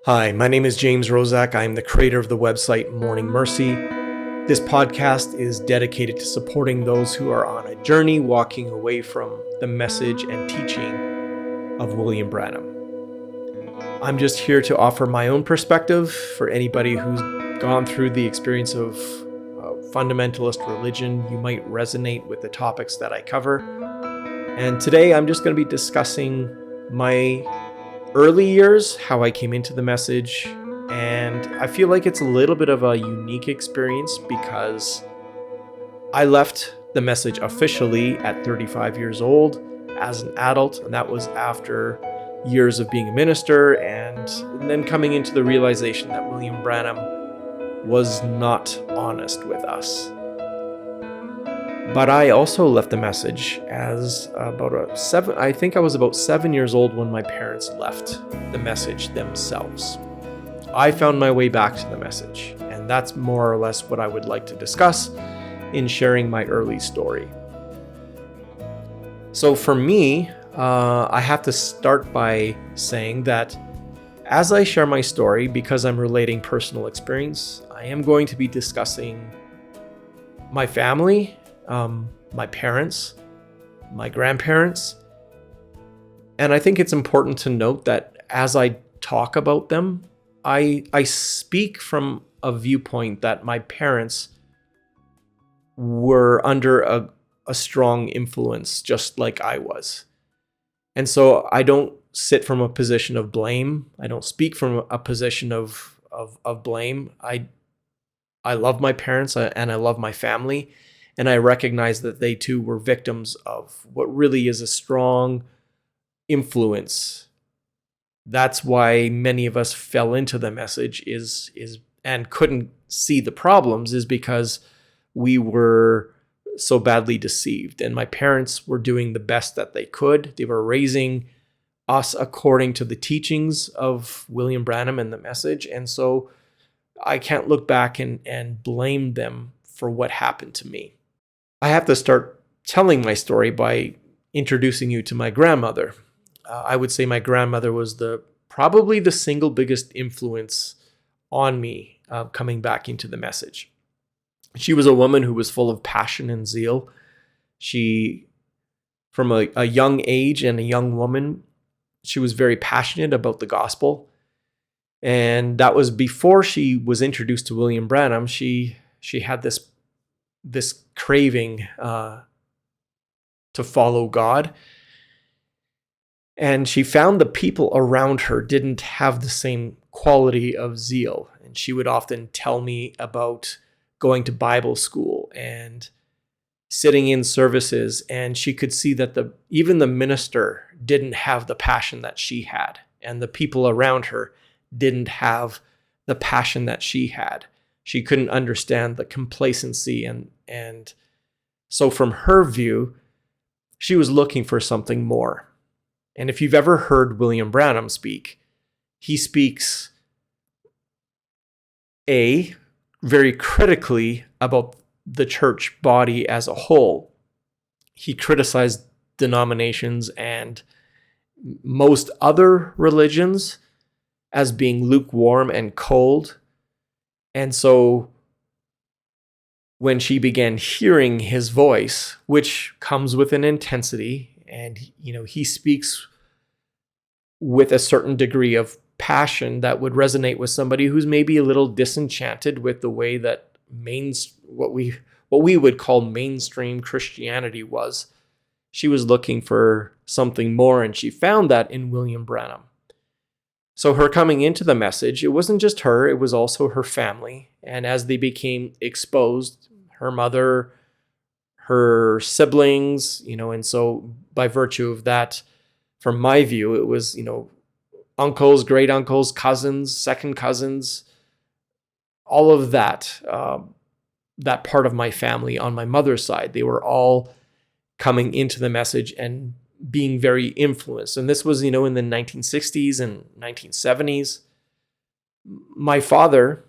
Hi, my name is James Rozak. I am the creator of the website Morning Mercy. This podcast is dedicated to supporting those who are on a journey walking away from the message and teaching of William Branham. I'm just here to offer my own perspective for anybody who's gone through the experience of fundamentalist religion. You might resonate with the topics that I cover. And today I'm just going to be discussing my early years, how I came into the message, and I feel like it's a little bit of a unique experience because I left the message officially at 35 years old as an adult, and that was after years of being a minister and then coming into the realization that William Branham was not honest with us. But I also left the message as I think I was about 7 years old when my parents left the message themselves. I found my way back to the message, and that's more or less what I would like to discuss in sharing my early story. So for me, I have to start by saying that as I share my story, because I'm relating personal experience, I am going to be discussing my family, my parents, my grandparents. And I think it's important to note that as I talk about them, I speak from a viewpoint that my parents were under a strong influence, just like I was. And so I don't sit from a position of blame. I don't speak from a position of blame. I love my parents and I love my family. And I recognize that they too were victims of what really is a strong influence. That's why many of us fell into the message and couldn't see the problems, is because we were so badly deceived. And my parents were doing the best that they could. They were raising us according to the teachings of William Branham and the message. And so I can't look back and blame them for what happened to me. I have to start telling my story by introducing you to my grandmother. I would say my grandmother was probably the single biggest influence on me coming back into the message. She was a woman who was full of passion and zeal. She, from a young age and a young woman, she was very passionate about the gospel. And that was before she was introduced to William Branham. She had this craving to follow God. And she found the people around her didn't have the same quality of zeal. And she would often tell me about going to Bible school and sitting in services. And she could see that even the minister didn't have the passion that she had. And the people around her didn't have the passion that she had. She couldn't understand the complacency. And so from her view, she was looking for something more. And if you've ever heard William Branham speak, he speaks very critically about the church body as a whole. He criticized denominations and most other religions as being lukewarm and cold. And so when she began hearing his voice, which comes with an intensity, and he speaks with a certain degree of passion that would resonate with somebody who's maybe a little disenchanted with the way that what we would call mainstream Christianity was. She was looking for something more, and she found that in William Branham. So her coming into the message, it wasn't just her, it was also her family. And as they became exposed, her mother, her siblings, and so by virtue of that, from my view, it was, uncles, great uncles, cousins, second cousins, all of that, that part of my family on my mother's side, they were all coming into the message and being very influenced. And this was, in the 1960s and 1970s. My father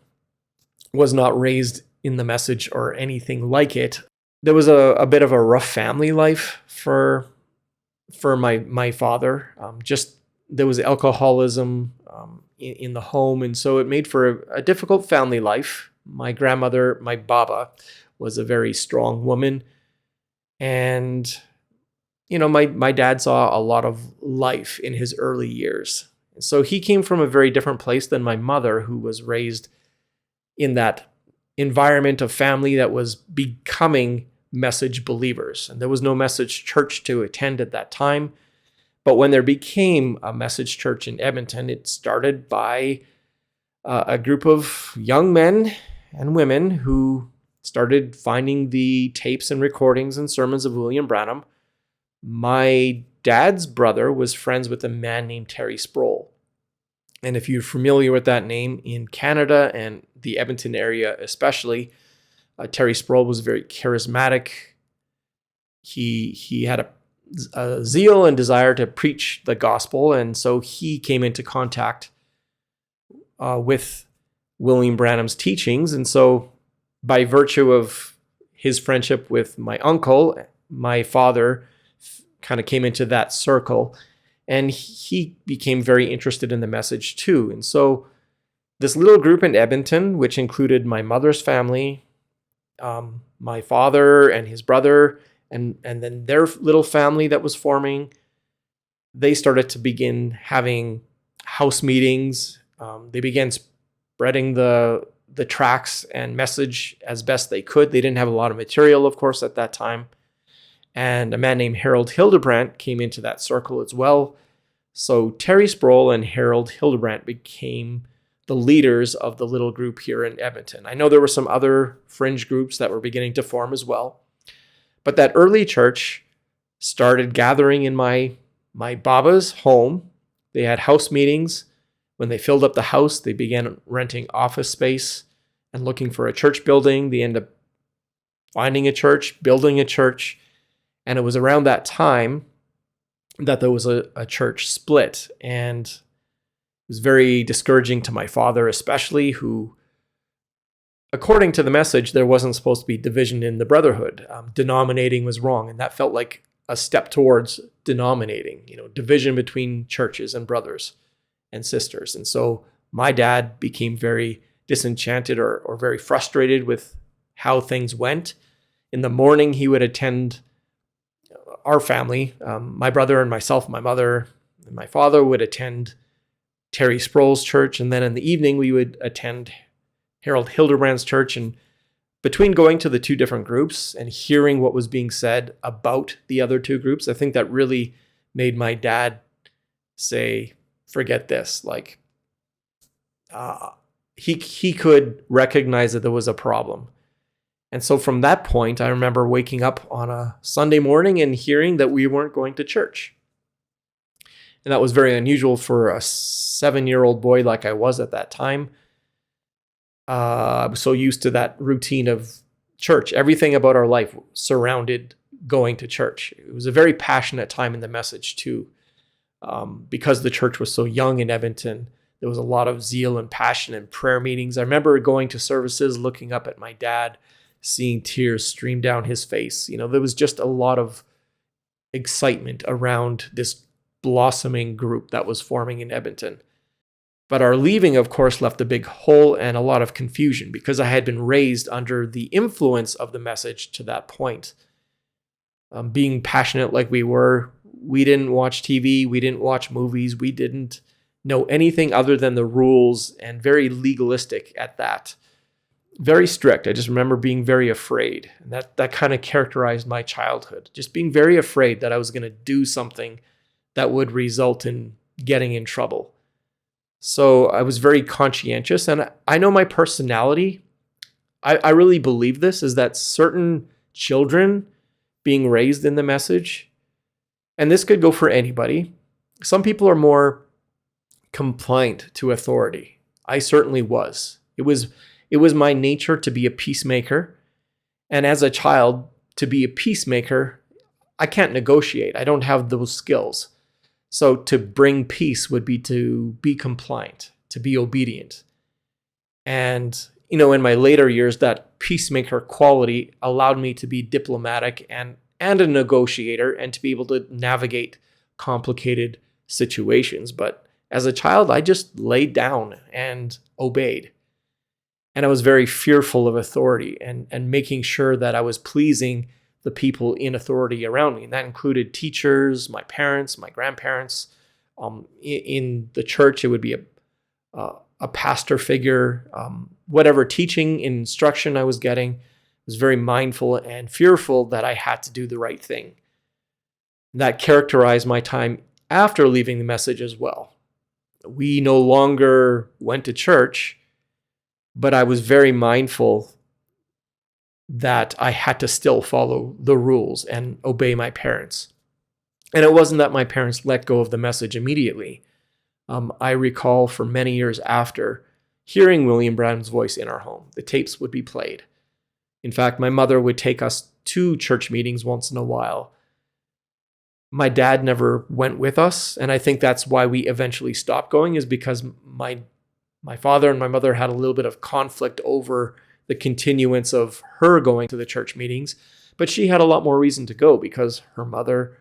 was not raised in the message or anything like it. There was a bit of a rough family life for my father. There was alcoholism in the home. And so it made for a difficult family life. My grandmother, my Baba, was a very strong woman. And, my dad saw a lot of life in his early years. So he came from a very different place than my mother, who was raised in that environment of family that was becoming message believers. And there was no message church to attend at that time. But when there became a message church in Edmonton, it started by a group of young men and women who started finding the tapes and recordings and sermons of William Branham. My dad's brother was friends with a man named Terry Sproul. And if you're familiar with that name in Canada and the Edmonton area especially, Terry Sproul was very charismatic. He had a zeal and desire to preach the gospel, and so he came into contact with William Branham's teachings. And so by virtue of his friendship with my uncle, my father kind of came into that circle, and he became very interested in the message too. And so this little group in Edmonton, which included my mother's family, my father and his brother, and then their little family that was forming, they started to begin having house meetings. They began spreading the tracts and message as best they could. They didn't have a lot of material, of course, at that time. And a man named Harold Hildebrandt came into that circle as well. So Terry Sproul and Harold Hildebrandt became the leaders of the little group here in Edmonton. I know there were some other fringe groups that were beginning to form as well. But that early church started gathering in my Baba's home. They had house meetings. When they filled up the house, they began renting office space and looking for a church building. They ended up finding a church, building a church. And it was around that time that there was a church split. And it was very discouraging to my father, especially, who, according to the message, there wasn't supposed to be division in the brotherhood. Denominating was wrong, and that felt like a step towards denominating, division between churches and brothers and sisters. And so my dad became very disenchanted or very frustrated with how things went. In the morning, he would attend our family, my brother and myself, my mother and my father would attend Terry Sproul's church, and then in the evening we would attend Harold Hildebrandt's church. And between going to the two different groups and hearing what was being said about the other two groups, I think that really made my dad say, forget this. Like, he could recognize that there was a problem. And so from that point, I remember waking up on a Sunday morning and hearing that we weren't going to church. And that was very unusual for a 7-year-old boy like I was at that time. I was so used to that routine of church. Everything about our life surrounded going to church. It was a very passionate time in the message too. Because the church was so young in Edmonton, there was a lot of zeal and passion and prayer meetings. I remember going to services, looking up at my dad, seeing tears stream down his face. There was just a lot of excitement around this blossoming group that was forming in Edmonton. But our leaving, of course, left a big hole and a lot of confusion because I had been raised under the influence of the message to that point. Being passionate like we were, we didn't watch TV, we didn't watch movies, we didn't know anything other than the rules, and very legalistic at that. Very strict. I just remember being very afraid. And that kind of characterized my childhood. Just being very afraid that I was going to do something that would result in getting in trouble. So I was very conscientious. And I know my personality, I really believe this, is that certain children being raised in the message, and this could go for anybody, some people are more compliant to authority. I certainly was. It was my nature to be a peacemaker. And as a child, to be a peacemaker, I can't negotiate. I don't have those skills. So to bring peace would be to be compliant, to be obedient. And, in my later years, that peacemaker quality allowed me to be diplomatic and a negotiator and to be able to navigate complicated situations. But as a child, I just laid down and obeyed. And I was very fearful of authority and making sure that I was pleasing the people in authority around me. And that included teachers, my parents, my grandparents. In the church, it would be a pastor figure. Whatever teaching, instruction I was getting, I was very mindful and fearful that I had to do the right thing. That characterized my time after leaving the message as well. We no longer went to church, but I was very mindful that I had to still follow the rules and obey my parents. And it wasn't that my parents let go of the message immediately. I recall for many years after hearing William Branham's voice in our home. The tapes would be played. In fact, my mother would take us to church meetings once in a while. My dad never went with us, and I think that's why we eventually stopped going, is because my father and my mother had a little bit of conflict over the continuance of her going to the church meetings, but she had a lot more reason to go because her mother,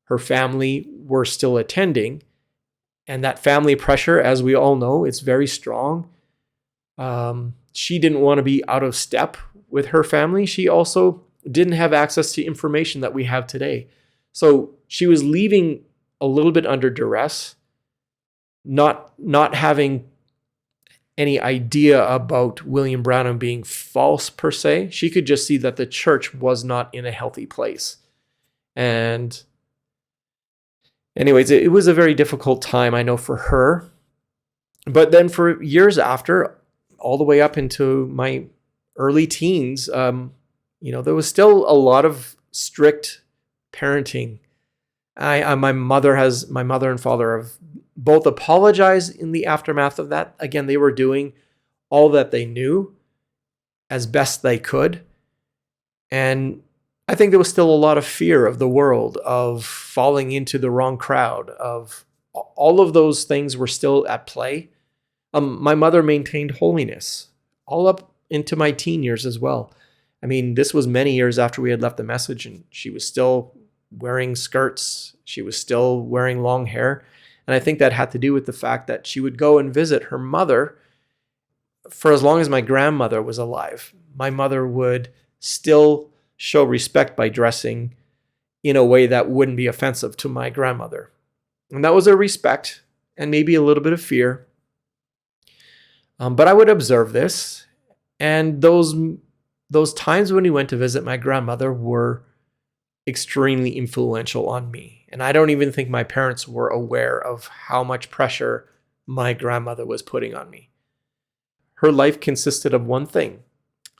her family were still attending, and that family pressure, as we all know, it's very strong. She didn't want to be out of step with her family. She also didn't have access to information that we have today. So she was leaving a little bit under duress, not having any idea about William Branham being false per se. She could just see that the church was not in a healthy place. And anyways, it was a very difficult time, I know, for her. But then for years after, all the way up into my early teens, there was still a lot of strict parenting. My mother and father have both apologized in the aftermath of that. Again, they were doing all that they knew as best they could. And I think there was still a lot of fear of the world, of falling into the wrong crowd, of all of those things were still at play. My mother maintained holiness all up into my teen years as well. I mean, this was many years after we had left the message, and she was still wearing skirts. She was still wearing long hair. And I think that had to do with the fact that she would go and visit her mother for as long as my grandmother was alive. My mother would still show respect by dressing in a way that wouldn't be offensive to my grandmother. And that was a respect and maybe a little bit of fear. But I would observe this. And those times when we went to visit my grandmother were extremely influential on me. And I don't even think my parents were aware of how much pressure my grandmother was putting on me. Her life consisted of one thing: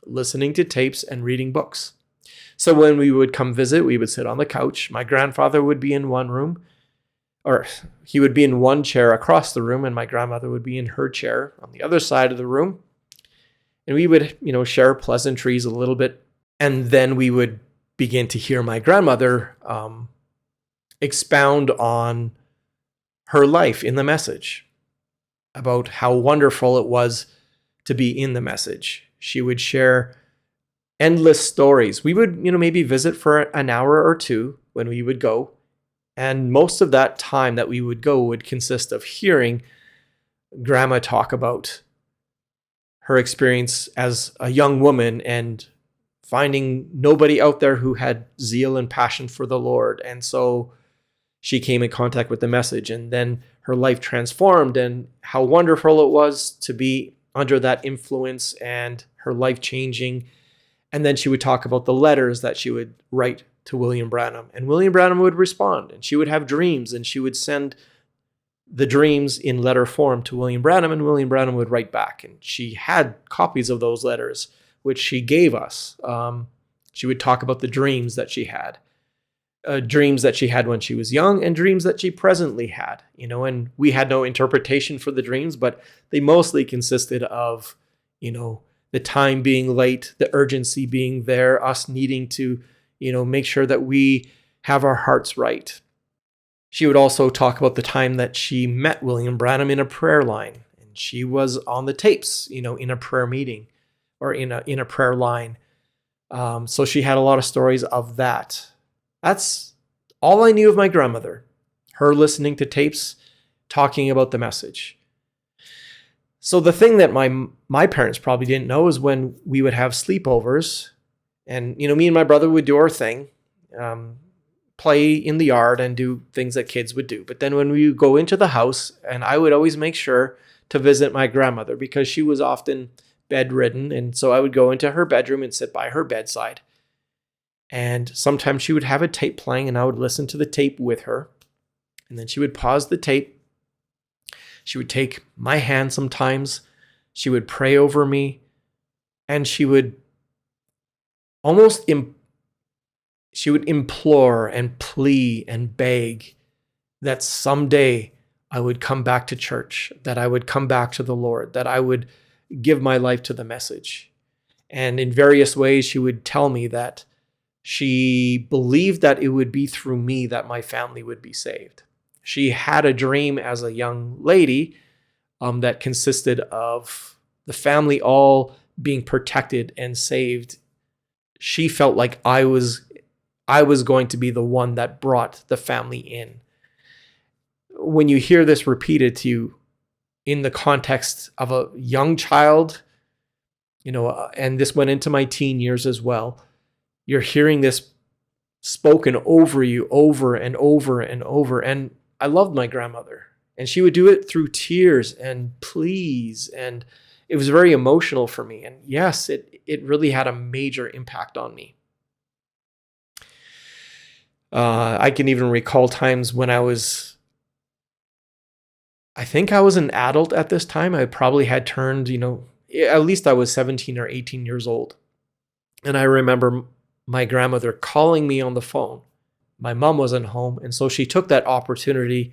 listening to tapes and reading books. So when we would come visit, we would sit on the couch. My grandfather would be in one room, or he would be in one chair across the room, and my grandmother would be in her chair on the other side of the room. And we would, share pleasantries a little bit. And then we would begin to hear my grandmother expound on her life in the message, about how wonderful it was to be in the message. She would share endless stories. We would, maybe visit for an hour or two when we would go. And most of that time that we would go would consist of hearing Grandma talk about her experience as a young woman and finding nobody out there who had zeal and passion for the Lord. And so she came in contact with the message, and then her life transformed, and how wonderful it was to be under that influence and her life changing. And then she would talk about the letters that she would write to William Branham, and William Branham would respond, and she would have dreams, and she would send the dreams in letter form to William Branham, and William Branham would write back. And she had copies of those letters, which she gave us. She would talk about the dreams that she had. Dreams that she had when she was young, and dreams that she presently had, and we had no interpretation for the dreams, but they mostly consisted of, the time being late, the urgency being there, us needing to, make sure that we have our hearts right. She would also talk about the time that she met William Branham in a prayer line, and she was on the tapes, in a prayer meeting or in a prayer line. So she had a lot of stories of that. That's all I knew of my grandmother. Her listening to tapes talking about the message. So the thing that my parents probably didn't know is when we would have sleepovers, and me and my brother would do our thing, play in the yard and do things that kids would do. But then when we would go into the house, and I would always make sure to visit my grandmother because she was often bedridden, and so I would go into her bedroom and sit by her bedside. And sometimes she would have a tape playing, and I would listen to the tape with her. And then she would pause the tape. She would take my hand sometimes. She would pray over me. And she would implore and plea and beg that someday I would come back to church, that I would come back to the Lord, that I would give my life to the message. And in various ways, she would tell me that she believed that it would be through me that my family would be saved. She had a dream as a young lady that consisted of the family all being protected and saved. She felt like I was going to be the one that brought the family in. When you hear this repeated to you in the context of a young child, and this went into my teen years as well, you're hearing this spoken over you over and over and over. And I loved my grandmother, and she would do it through tears and pleas, and it was very emotional for me. And yes, it really had a major impact on me. I can even recall times when I think I was an adult at this time. I probably had turned, at least I was 17 or 18 years old. And I remember my grandmother calling me on the phone. My mom wasn't home, and so she took that opportunity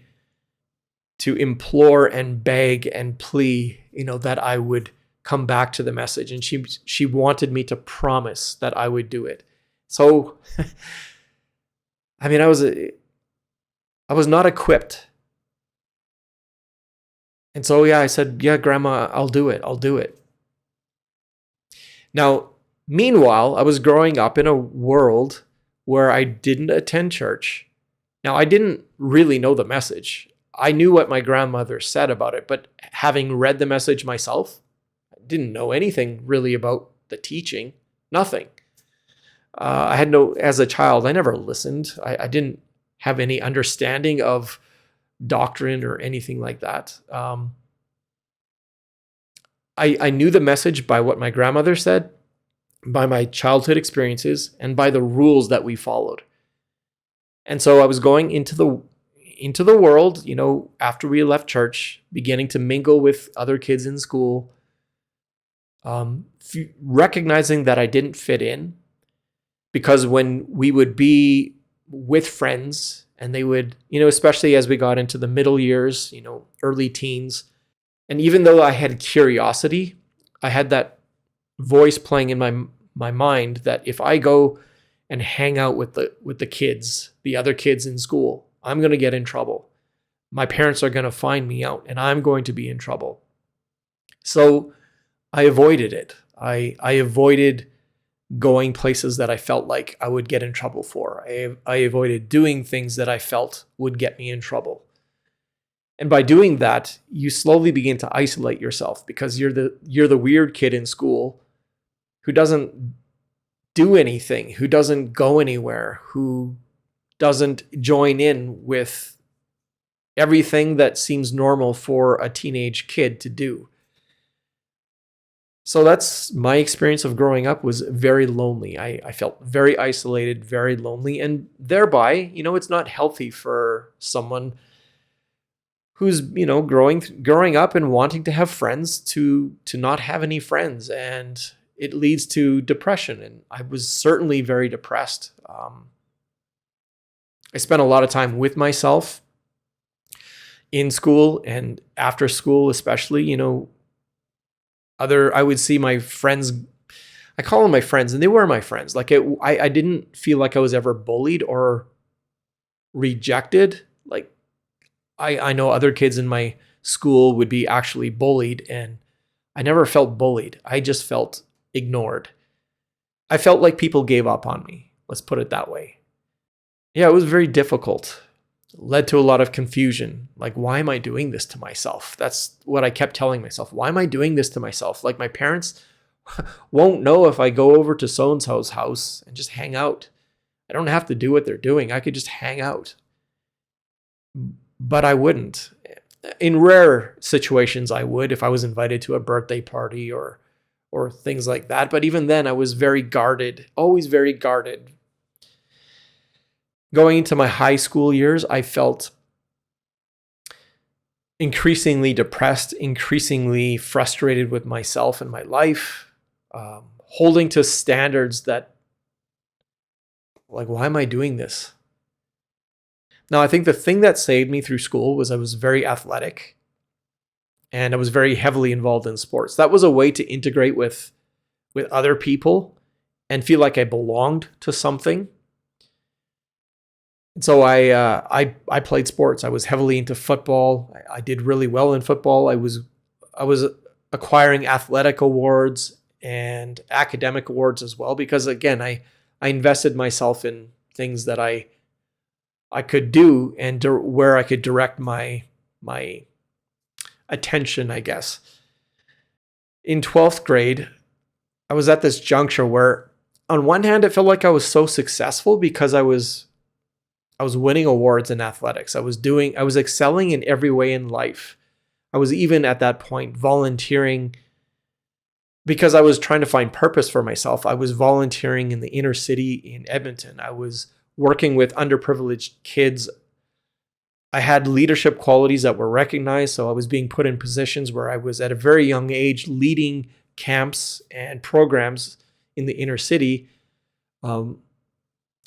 to implore and beg and plea, that I would come back to the message. And she wanted me to promise that I would do it. So, I mean, I was not equipped. And so, yeah, I said, yeah, Grandma, I'll do it. Now, meanwhile, I was growing up in a world where I didn't attend church. Now, I didn't really know the message. I knew what my grandmother said about it, but having read the message myself, I didn't know anything really about the teaching, nothing. As a child, I never listened. I didn't have any understanding of doctrine or anything like that. I knew the message by what my grandmother said, by my childhood experiences, and by the rules that we followed. And so I was going into the world, after we left church, beginning to mingle with other kids in school, recognizing that I didn't fit in, because when we would be with friends and they would, especially as we got into the middle years, early teens, and even though I had curiosity, I had that voice playing in my mind that if I go and hang out with the kids, the other kids in school, I'm going to get in trouble. My parents are going to find me out, and I'm going to be in trouble. So I avoided it. I avoided going places that I felt like I would get in trouble for. I avoided doing things that I felt would get me in trouble. And by doing that, you slowly begin to isolate yourself, because you're the weird kid in school who doesn't do anything, who doesn't go anywhere, who doesn't join in with everything that seems normal for a teenage kid to do. So that's my experience of growing up, was very lonely. I felt very isolated, very lonely, and thereby, it's not healthy for someone who's, growing up and wanting to have friends to not have any friends, and it leads to depression. And I was certainly very depressed. I spent a lot of time with myself in school and after school, especially, I would see my friends, I call them my friends, and they were my friends. Like I didn't feel like I was ever bullied or rejected. Like I know other kids in my school would be actually bullied, and I never felt bullied. I just felt ignored. I felt like people gave up on me. Let's put it that way. Yeah, it was very difficult. led to a lot of confusion. Like, why am I doing this to myself? That's what I kept telling myself. Why am I doing this to myself? Like, my parents won't know if I go over to so-and-so's house and just hang out. I don't have to do what they're doing. I could just hang out. But I wouldn't. In rare situations, I would if I was invited to a birthday party or things like that. But even then, I was very guarded, always very guarded. Going into my high school years, I felt increasingly depressed, increasingly frustrated with myself and my life, holding to standards that, like, why am I doing this? Now, I think the thing that saved me through school was I was very athletic and I was very heavily involved in sports. That was a way to integrate with other people and feel like I belonged to something. And so I played sports. I was heavily into football. I did really well in football. I was acquiring athletic awards and academic awards as well because, again, I invested myself in things that I could do and where I could direct my attention, I guess. In 12th grade, I was at this juncture where on one hand, it felt like I was so successful because I was winning awards in athletics. I was excelling in every way in life. I was even at that point volunteering because I was trying to find purpose for myself. I was volunteering in the inner city in Edmonton. I was working with underprivileged kids. I had leadership qualities that were recognized. So I was being put in positions where I was at a very young age leading camps and programs in the inner city. I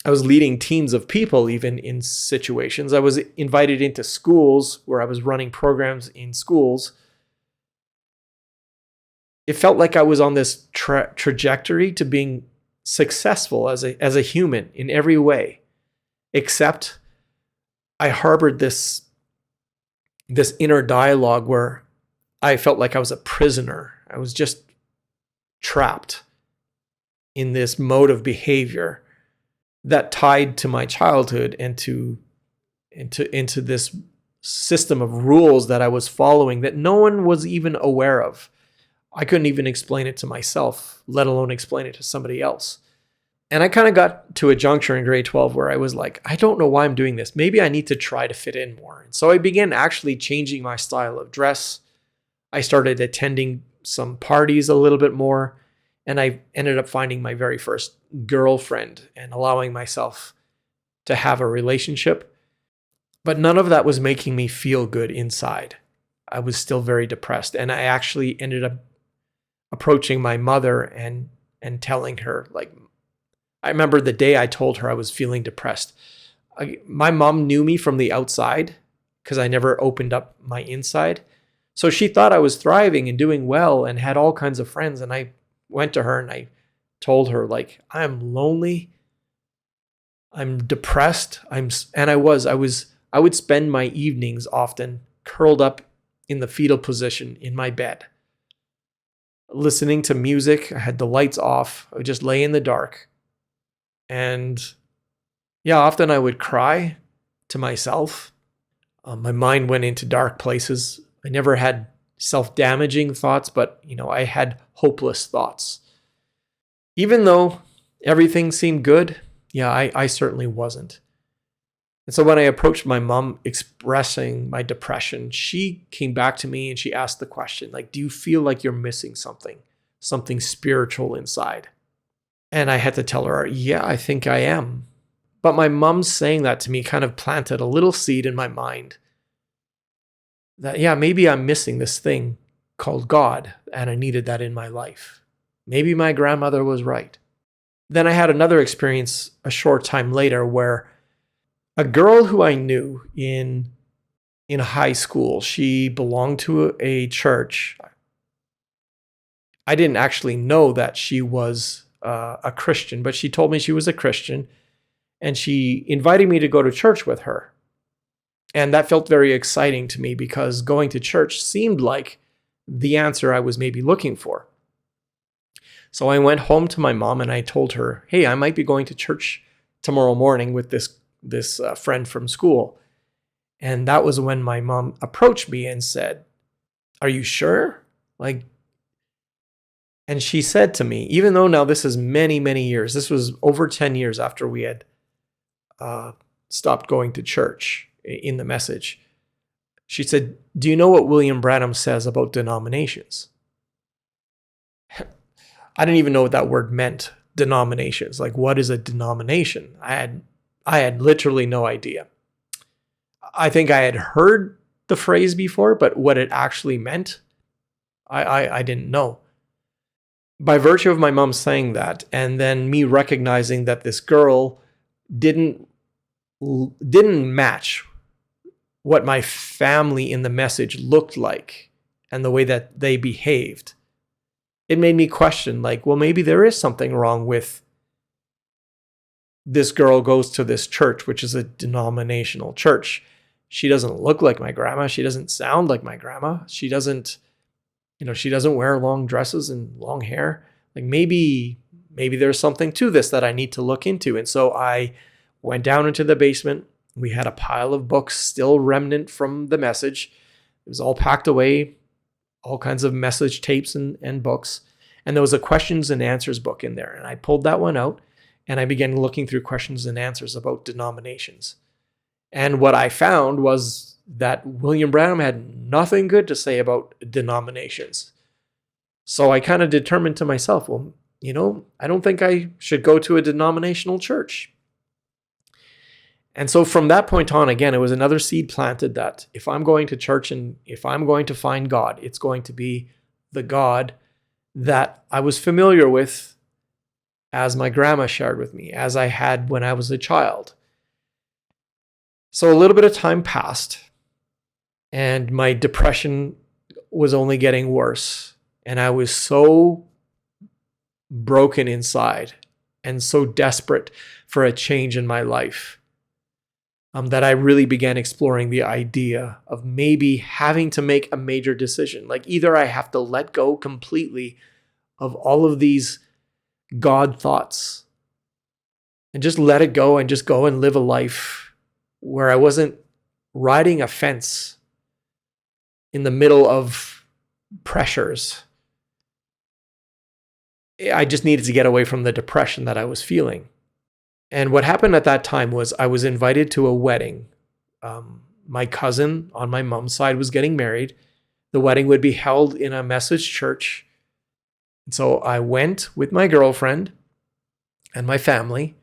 was leading teams of people even in situations. I was invited into schools where I was running programs in schools. It felt like I was on this trajectory to being successful as a human in every way, except I harbored this inner dialogue where I felt like I was a prisoner. I was just trapped in this mode of behavior that tied to my childhood and into this system of rules that I was following that no one was even aware of. I couldn't even explain it to myself, let alone explain it to somebody else. And I kind of got to a juncture in grade 12 where I was like, I don't know why I'm doing this. Maybe I need to try to fit in more. And so I began actually changing my style of dress. I started attending some parties a little bit more. And I ended up finding my very first girlfriend and allowing myself to have a relationship. But none of that was making me feel good inside. I was still very depressed. And I actually ended up approaching my mother and telling her, like, I remember the day I told her I was feeling depressed. My mom knew me from the outside because I never opened up my inside. So she thought I was thriving and doing well and had all kinds of friends. And I went to her and I told her, like, I'm lonely, I'm depressed, I would spend my evenings often curled up in the fetal position in my bed, listening to music. I had the lights off. I would just lay in the dark. And yeah, often I would cry to myself. My mind went into dark places. I never had self-damaging thoughts, but I had hopeless thoughts. Even though everything seemed good, yeah, I certainly wasn't. And so when I approached my mom expressing my depression, she came back to me and she asked the question, like, do you feel like you're missing something spiritual inside? And I had to tell her, yeah, I think I am. But my mom saying that to me kind of planted a little seed in my mind that, yeah, maybe I'm missing this thing called God, and I needed that in my life. Maybe my grandmother was right. Then I had another experience a short time later where a girl who I knew in high school, she belonged to a church. I didn't actually know that she was a Christian, but she told me she was a Christian, and she invited me to go to church with her. And that felt very exciting to me because going to church seemed like the answer I was maybe looking for. So I went home to my mom and I told her, hey, I might be going to church tomorrow morning with this friend from school. And that was when my mom approached me and said, "Are you sure?" Like, and she said to me, even though now this is many, many years, this was over 10 years after we had stopped going to church in the message. She said, "Do you know what William Branham says about denominations?" I didn't even know what that word meant, denominations. Like, what is a denomination? I had literally no idea. I think I had heard the phrase before, but what it actually meant, I didn't know. By virtue of my mom saying that, and then me recognizing that this girl didn't match what my family in the message looked like and the way that they behaved, it made me question, like, well, maybe there is something wrong with this girl goes to this church, which is a denominational church. She doesn't look like my grandma. She doesn't sound like my grandma. She doesn't wear long dresses and long hair. Like, maybe there's something to this that I need to look into. And so I went down into the basement. We had a pile of books still remnant from the message. It was all packed away, all kinds of message tapes and books. And there was a questions and answers book in there. And I pulled that one out and I began looking through questions and answers about denominations. And what I found was that William Branham had nothing good to say about denominations. So I kind of determined to myself, well, I don't think I should go to a denominational church. And so from that point on, again, it was another seed planted that if I'm going to church and if I'm going to find God, it's going to be the God that I was familiar with as my grandma shared with me, as I had when I was a child. So a little bit of time passed and my depression was only getting worse. And I was so broken inside and so desperate for a change in my life that I really began exploring the idea of maybe having to make a major decision. Like, either I have to let go completely of all of these God thoughts and just let it go and just go and live a life where I wasn't riding a fence in the middle of pressures. I just needed to get away from the depression that I was feeling. And what happened at that time was I was invited to a wedding. My cousin on my mom's side was getting married. The wedding would be held in a message church. And so I went with my girlfriend and my family.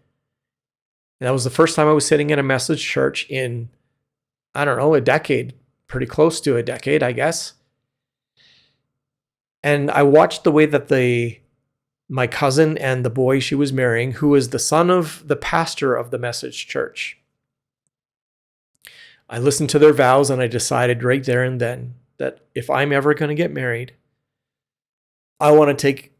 And that was the first time I was sitting in a message church in, I don't know, a decade, pretty close to a decade, I guess. And I watched the way that my cousin and the boy she was marrying, who was the son of the pastor of the message church. I listened to their vows and I decided right there and then that if I'm ever going to get married, I want to take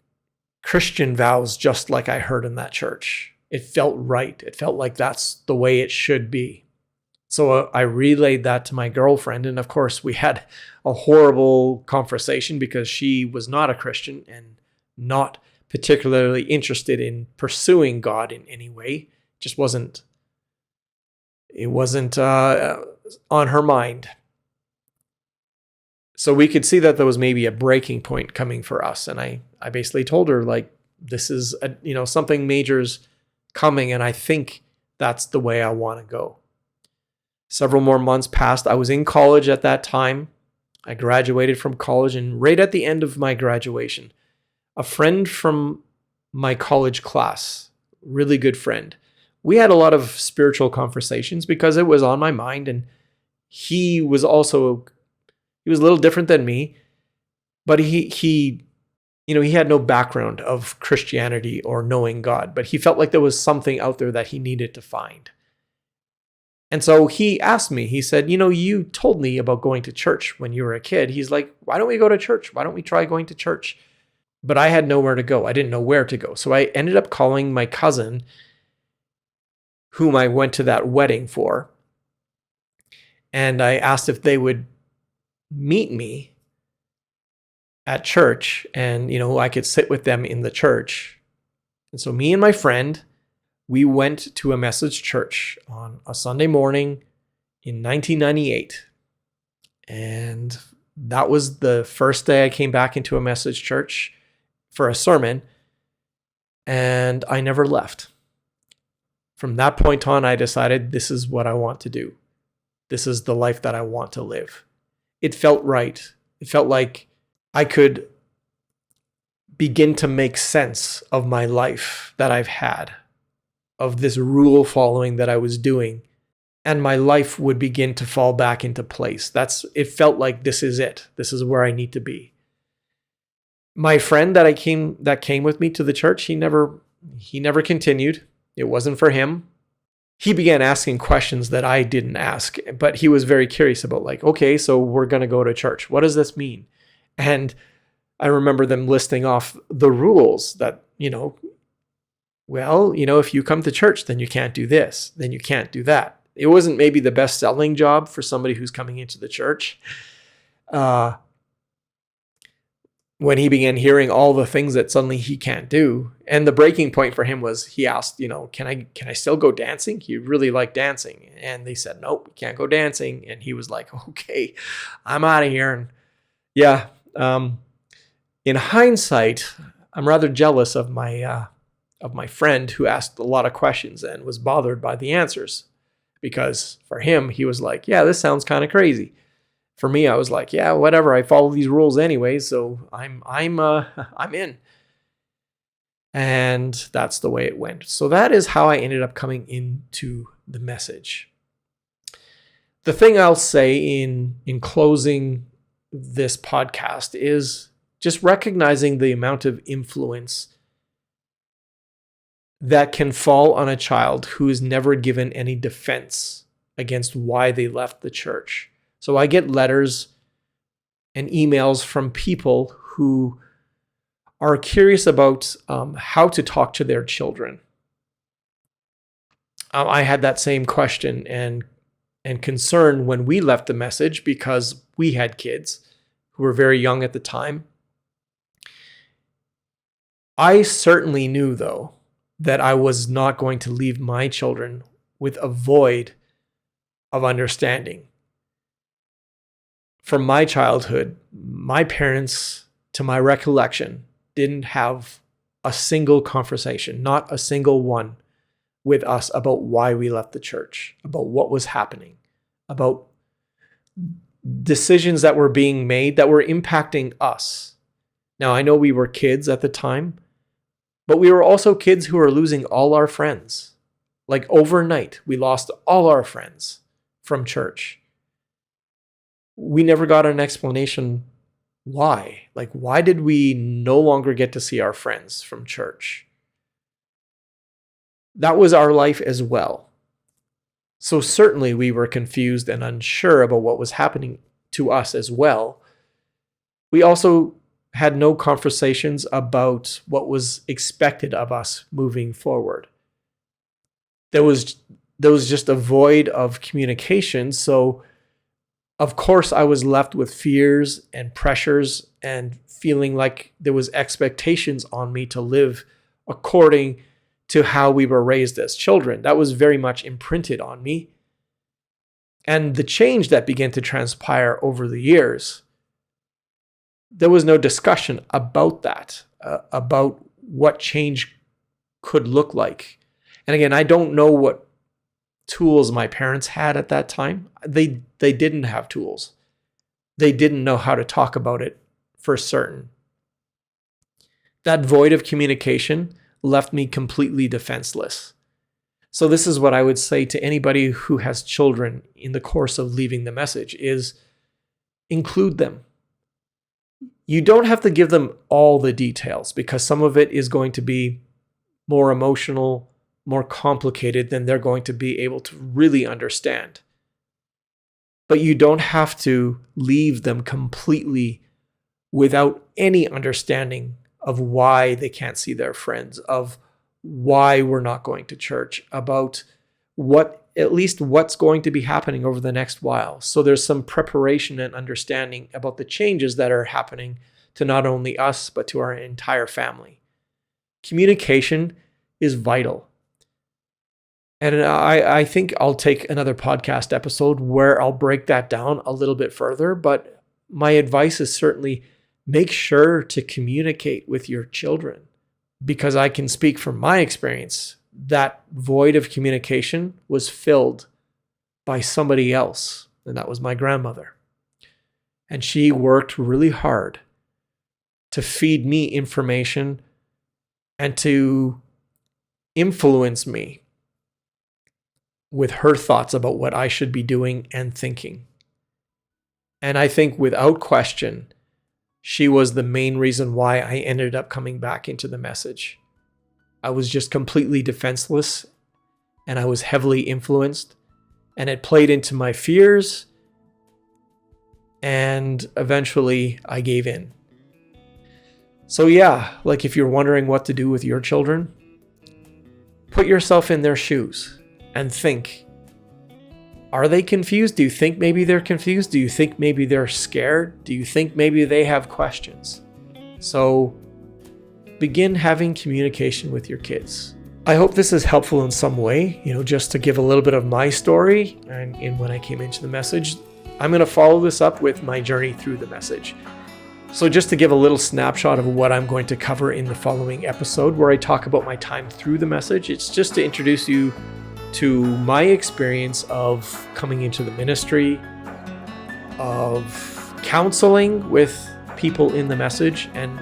Christian vows just like I heard in that church. It felt right. It felt like that's the way it should be. So I relayed that to my girlfriend. And of course, we had a horrible conversation because she was not a Christian and not particularly interested in pursuing God in any way. It wasn't on her mind. So we could see that there was maybe a breaking point coming for us. And I basically told her, like, this is something major's coming, and I think that's the way I want to go. Several more months passed. I was in college at that time. I graduated from college, and right at the end of my graduation, a friend from my college class, really good friend, we had a lot of spiritual conversations because it was on my mind, and he was a little different than me, but he had no background of Christianity or knowing God, but he felt like there was something out there that he needed to find. And so he asked me, he said, you told me about going to church when you were a kid. He's like, why don't we go to church? Why don't we try going to church? But I had nowhere to go. I didn't know where to go. So I ended up calling my cousin, whom I went to that wedding for. And I asked if they would meet me at church and, I could sit with them in the church. And so me and my friend, we went to a message church on a Sunday morning in 1998. And that was the first day I came back into a message church for a sermon, and I never left. From that point on, I decided this is what I want to do. This is the life that I want to live. It felt right. It felt like I could begin to make sense of my life that I've had, of this rule following that I was doing, and my life would begin to fall back into place. It felt like this is it. This is where I need to be. My friend that came with me to the church, he never continued. It wasn't for him. He began asking questions that I didn't ask, but he was very curious about, like, okay, so we're going to go to church. What does this mean? And I remember them listing off the rules that, if you come to church, then you can't do this, then you can't do that. It wasn't maybe the best selling job for somebody who's coming into the church. When he began hearing all the things that suddenly he can't do. And the breaking point for him was, he asked, can I still go dancing? He really liked dancing. And they said, nope, you can't go dancing. And he was like, okay, I'm out of here. And yeah, in hindsight, I'm rather jealous of my friend who asked a lot of questions and was bothered by the answers, because for him, he was like, yeah, this sounds kind of crazy. For me, I was like, yeah, whatever. I follow these rules anyway, so I'm in. And that's the way it went. So that is how I ended up coming into the message. The thing I'll say in closing this podcast is just recognizing the amount of influence that can fall on a child who is never given any defense against why they left the church. So I get letters and emails from people who are curious about how to talk to their children. I had that same question and concern when we left the message, because we had kids who were very young at the time. I certainly knew, though, that I was not going to leave my children with a void of understanding. From my childhood, my parents, to my recollection, didn't have a single conversation, not a single one, with us about why we left the church, about what was happening, about decisions that were being made that were impacting us. Now, I know we were kids at the time, but we were also kids who were losing all our friends. Like overnight, we lost all our friends from church. We never got an explanation why. Like, why did we no longer get to see our friends from church? That was our life as well. So certainly we were confused and unsure about what was happening to us as well. We also had no conversations about what was expected of us moving forward. There was just a void of communication. So of course, I was left with fears and pressures and feeling like there was expectations on me to live according to how we were raised as children. That was very much imprinted on me. And the change that began to transpire over the years, there was no discussion about that, about what change could look like. And again, I don't know what tools my parents had at that time. They didn't have tools. They didn't know how to talk about it for certain. That void of communication left me completely defenseless. So this is what I would say to anybody who has children in the course of leaving the message is include them. You don't have to give them all the details, because some of it is going to be more emotional, more complicated than they're going to be able to really understand. But you don't have to leave them completely without any understanding of why they can't see their friends, of why we're not going to church, about at least what's going to be happening over the next while. So there's some preparation and understanding about the changes that are happening to not only us, but to our entire family. Communication is vital. And I think I'll take another podcast episode where I'll break that down a little bit further. But my advice is certainly make sure to communicate with your children, because I can speak from my experience. That void of communication was filled by somebody else, and that was my grandmother. And she worked really hard to feed me information and to influence me with her thoughts about what I should be doing and thinking. And I think without question, she was the main reason why I ended up coming back into the message. I was just completely defenseless, and I was heavily influenced, and it played into my fears, and eventually I gave in. So yeah, like if you're wondering what to do with your children, put yourself in their shoes and think, are they confused? Do you think maybe they're confused? Do you think maybe they're scared? Do you think maybe they have questions? So begin having communication with your kids. I hope this is helpful in some way, just to give a little bit of my story and when I came into the message. I'm going to follow this up with my journey through the message. So just to give a little snapshot of what I'm going to cover in the following episode, where I talk about my time through the message, it's just to introduce you to my experience of coming into the ministry, of counseling with people in the message and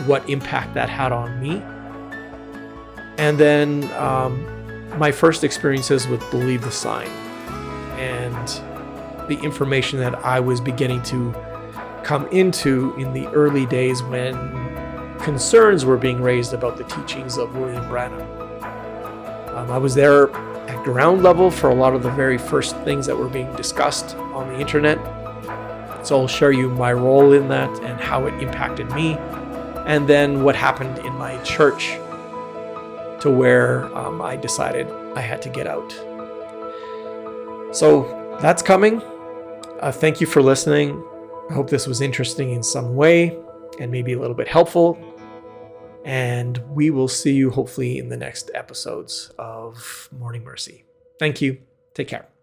what impact that had on me. And then my first experiences with Believe the Sign and the information that I was beginning to come into in the early days when concerns were being raised about the teachings of William Branham. I was there at ground level for a lot of the very first things that were being discussed on the internet. So I'll share you my role in that and how it impacted me, and then what happened in my church to where I decided I had to get out. So that's coming. Thank you for listening. I hope this was interesting in some way and maybe a little bit helpful. And we will see you hopefully in the next episodes of Morning Mercy. Thank you. Take care.